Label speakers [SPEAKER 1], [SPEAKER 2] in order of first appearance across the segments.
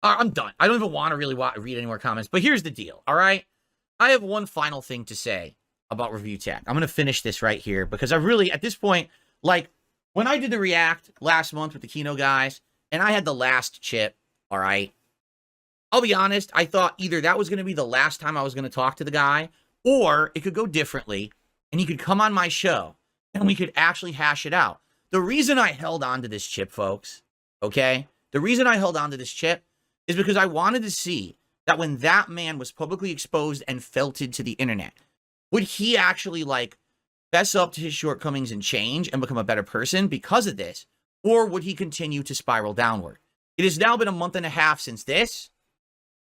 [SPEAKER 1] I'm done. I don't even want to really read any more comments, but here's the deal, all right? I have one final thing to say about Review Tech. I'm going to finish this right here because I really, at this point, like, when I did the React last month with the Kino guys, and I had the last chip, all right? I'll be honest, I thought either that was going to be the last time I was going to talk to the guy, or it could go differently, and he could come on my show, and we could actually hash it out. The reason I held on to this chip, folks, okay? The reason I held on to this chip is because I wanted to see that when that man was publicly exposed and felted to the internet, would he actually, like, fess up to his shortcomings and change and become a better person because of this, or would he continue to spiral downward? It has now been a month and a half since this,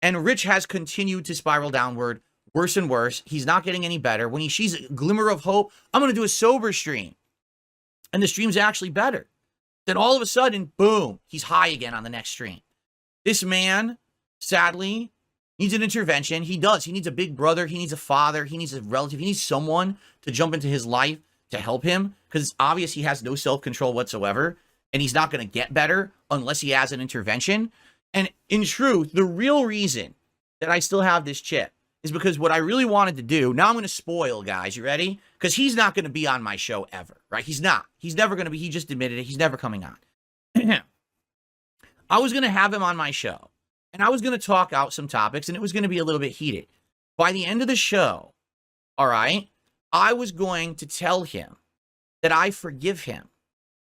[SPEAKER 1] and Rich has continued to spiral downward, worse and worse. He's not getting any better. When he sees a glimmer of hope, I'm going to do a sober stream, and the stream's actually better. Then all of a sudden, boom, he's high again on the next stream. This man, sadly, needs an intervention. He does. He needs a big brother. He needs a father. He needs a relative. He needs someone to jump into his life to help him, because it's obvious he has no self-control whatsoever, and he's not going to get better unless he has an intervention. And in truth, the real reason that I still have this chip is because what I really wanted to do, now I'm going to spoil, guys. You ready? Because he's not going to be on my show ever, right? He's not. He's never going to be. He just admitted it. He's never coming on. I was going to have him on my show, and I was going to talk out some topics, and it was going to be a little bit heated. By the end of the show, all right, I was going to tell him that I forgive him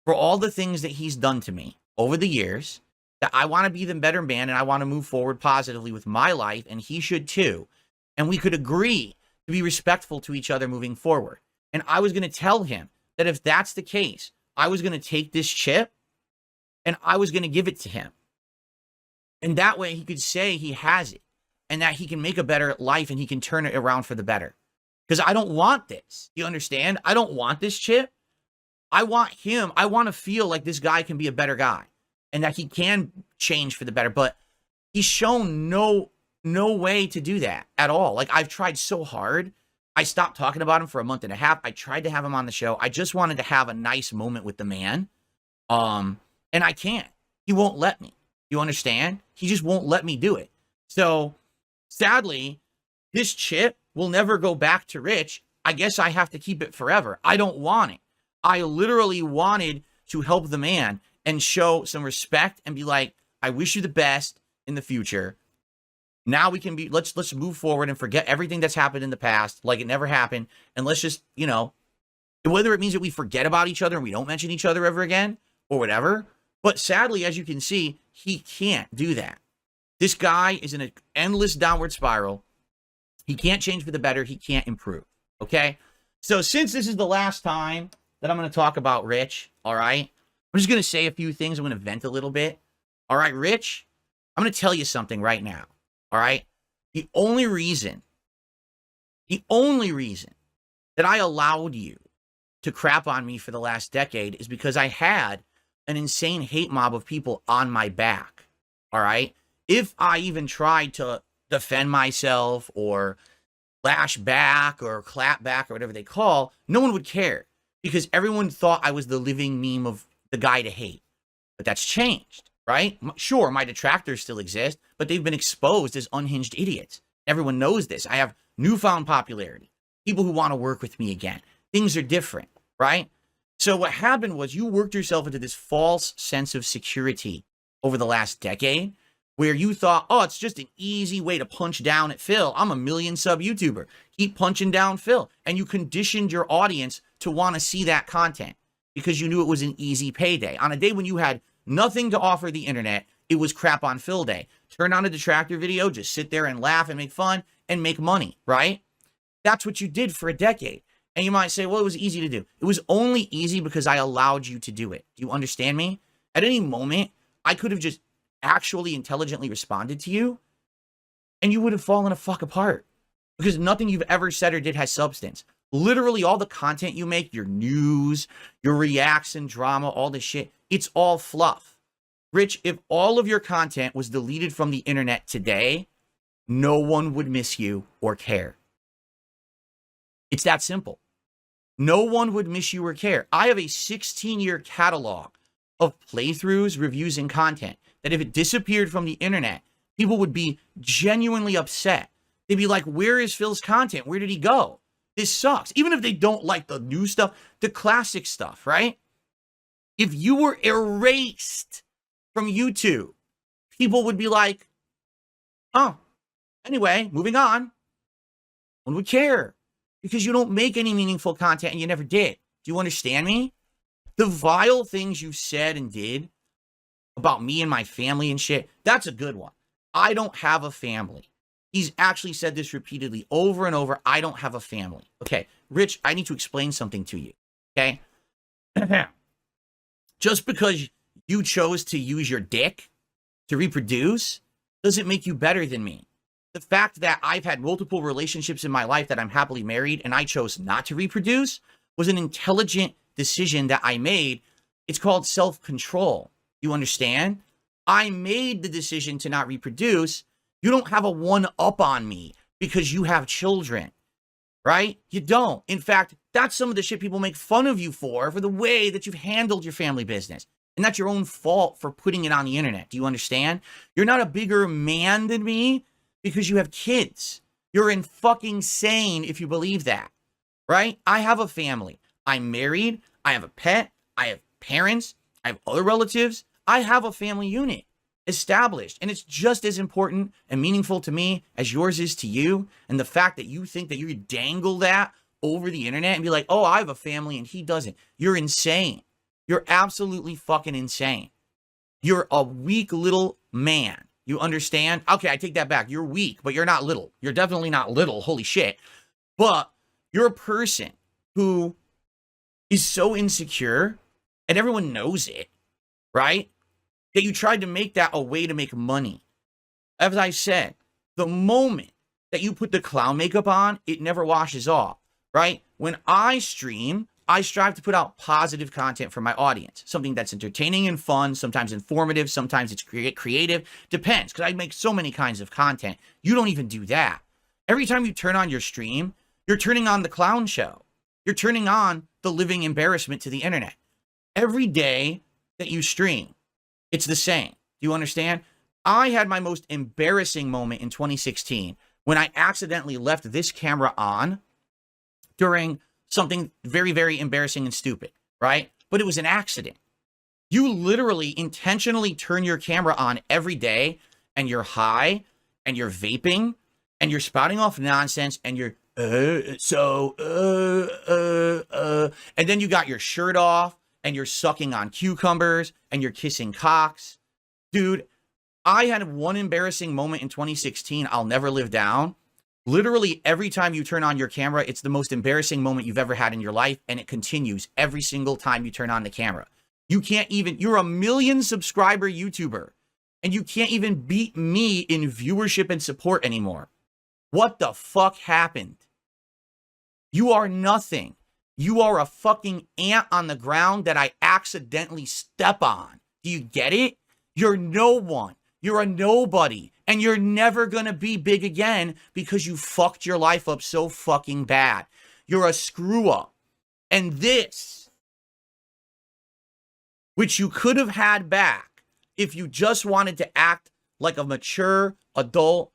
[SPEAKER 1] for all the things that he's done to me over the years, that I want to be the better man, and I want to move forward positively with my life, and he should too. And we could agree to be respectful to each other moving forward. And I was going to tell him that if that's the case, I was going to take this chip and I was going to give it to him. And that way he could say he has it and that he can make a better life and he can turn it around for the better. Because I don't want this. You understand? I don't want this chip. I want him. I want to feel like this guy can be a better guy and that he can change for the better. But he's shown no way to do that at all. Like, I've tried so hard. I stopped talking about him for a month and a half. I tried to have him on the show. I just wanted to have a nice moment with the man. And I can't. He won't let me. You understand? He just won't let me do it. So, sadly, this chip will never go back to Rich. I guess I have to keep it forever. I don't want it. I literally wanted to help the man and show some respect and be like, I wish you the best in the future. Now we can be, let's move forward and forget everything that's happened in the past, like it never happened. And let's just, you know, whether it means that we forget about each other and we don't mention each other ever again or whatever. But sadly, as you can see, he can't do that. This guy is in an endless downward spiral. He can't change for the better. He can't improve. Okay. So since this is the last time that I'm going to talk about Rich, all right, I'm just going to say a few things. I'm going to vent a little bit. All right, Rich, I'm going to tell you something right now. All right. The only reason that I allowed you to crap on me for the last decade is because I had an insane hate mob of people on my back. All right. If I even tried to defend myself or lash back or clap back or whatever they call, no one would care because everyone thought I was the living meme of the guy to hate. But that's changed. Right? Sure, my detractors still exist, but they've been exposed as unhinged idiots. Everyone knows this. I have newfound popularity. People who want to work with me again. Things are different, right? So what happened was you worked yourself into this false sense of security over the last decade where you thought, oh, it's just an easy way to punch down at Phil. I'm a million sub YouTuber. Keep punching down Phil. And you conditioned your audience to want to see that content because you knew it was an easy payday. On a day when you had nothing to offer the internet, it was crap on Phil day. Turn on a detractor video, just sit there and laugh and make fun and make money, right? That's what you did for a decade. And you might say, well, it was easy to do. It was only easy because I allowed you to do it. Do you understand me? At any moment, I could have just actually intelligently responded to you and you would have fallen the fuck apart because nothing you've ever said or did has substance. Literally all the content you make, your news, your reaction drama, all this shit, it's all fluff. Rich, if all of your content was deleted from the internet today, no one would miss you or care. It's that simple. No one would miss you or care. I have a 16-year catalog of playthroughs, reviews, and content that if it disappeared from the internet, People would be genuinely upset. They'd be like, where is Phil's content? Where did he go? This sucks. Even if they don't like the new stuff, the classic stuff, right? If you were erased from YouTube, people would be like, oh, anyway, moving on. One would care because you don't make any meaningful content and you never did. Do you understand me? The vile things you said and did about me and my family and shit, that's a good one. I don't have a family. He's actually said this repeatedly over and over. I don't have a family. Okay, Rich, I need to explain something to you. Okay? Just because you chose to use your dick to reproduce doesn't make you better than me. The fact that I've had multiple relationships in my life that I'm happily married and I chose not to reproduce was an intelligent decision that I made. It's called self-control. You understand? I made the decision to not reproduce. You don't have a one-up on me because you have children, right? You don't. In fact, that's some of the shit people make fun of you for the way that you've handled your family business. And that's your own fault for putting it on the internet. Do you understand? You're not a bigger man than me because you have kids. You're insane if you believe that, right? I have a family. I'm married. I have a pet. I have parents. I have other relatives. I have a family unit established, and it's just as important and meaningful to me as yours is to you. And the fact that you think that you could dangle that over the internet and be like, oh, I have a family and he doesn't. You're insane. You're absolutely fucking insane. You're a weak little man. You understand? Okay, I take that back. You're weak, but you're not little. You're definitely not little. Holy shit. But you're a person who is so insecure, and everyone knows it, right? That you tried to make that a way to make money. As I said, the moment that you put the clown makeup on, it never washes off, right? When I stream, I strive to put out positive content for my audience. Something that's entertaining and fun, sometimes informative, sometimes it's creative. Depends, because I make so many kinds of content. You don't even do that. Every time you turn on your stream, you're turning on the clown show. You're turning on the living embarrassment to the internet. Every day that you stream, it's the same. Do you understand? I had my most embarrassing moment in 2016 when I accidentally left this camera on during something very, very embarrassing and stupid, right? But it was an accident. You literally intentionally turn your camera on every day and you're high and you're vaping and you're spouting off nonsense and you're, and then you got your shirt off and you're sucking on cucumbers and you're kissing cocks. Dude, I had one embarrassing moment in 2016 I'll never live down. Literally every time you turn on your camera, it's the most embarrassing moment you've ever had in your life, and it continues every single time you turn on the camera. You can't even, you're a 1 million subscriber YouTuber, and you can't even beat me in viewership and support anymore. What the fuck happened? You are nothing. You are a fucking ant on the ground that I accidentally step on. Do you get it? You're no one. You're a nobody. And you're never going to be big again because you fucked your life up so fucking bad. You're a screw up. And this, which you could have had back if you just wanted to act like a mature adult,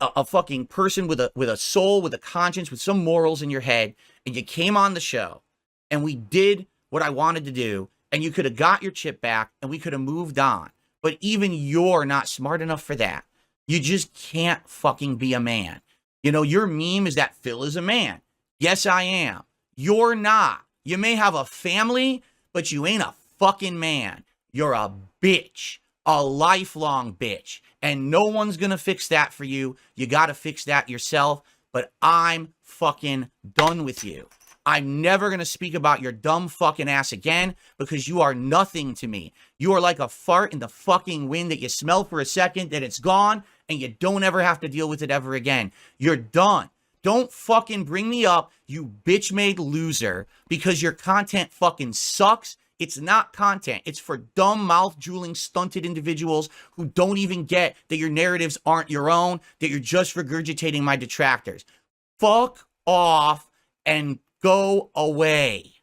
[SPEAKER 1] a fucking person with a soul, with a conscience, with some morals in your head, and you came on the show and we did what I wanted to do, and you could have got your chip back and we could have moved on. But even you're not smart enough for that. You just can't fucking be a man. You know, your meme is that Phil is a man. Yes, I am. You're not. You may have a family, but you ain't a fucking man. You're a bitch. A lifelong bitch. And no one's gonna fix that for you. You gotta fix that yourself. But I'm fucking done with you. I'm never gonna speak about your dumb fucking ass again because you are nothing to me. You are like a fart in the fucking wind that you smell for a second, then it's gone, and you don't ever have to deal with it ever again. You're done. Don't fucking bring me up, you bitch-made loser, because your content fucking sucks. It's not content. It's for dumb, mouth-drooling, stunted individuals who don't even get that your narratives aren't your own, that you're just regurgitating my detractors. Fuck off and go away.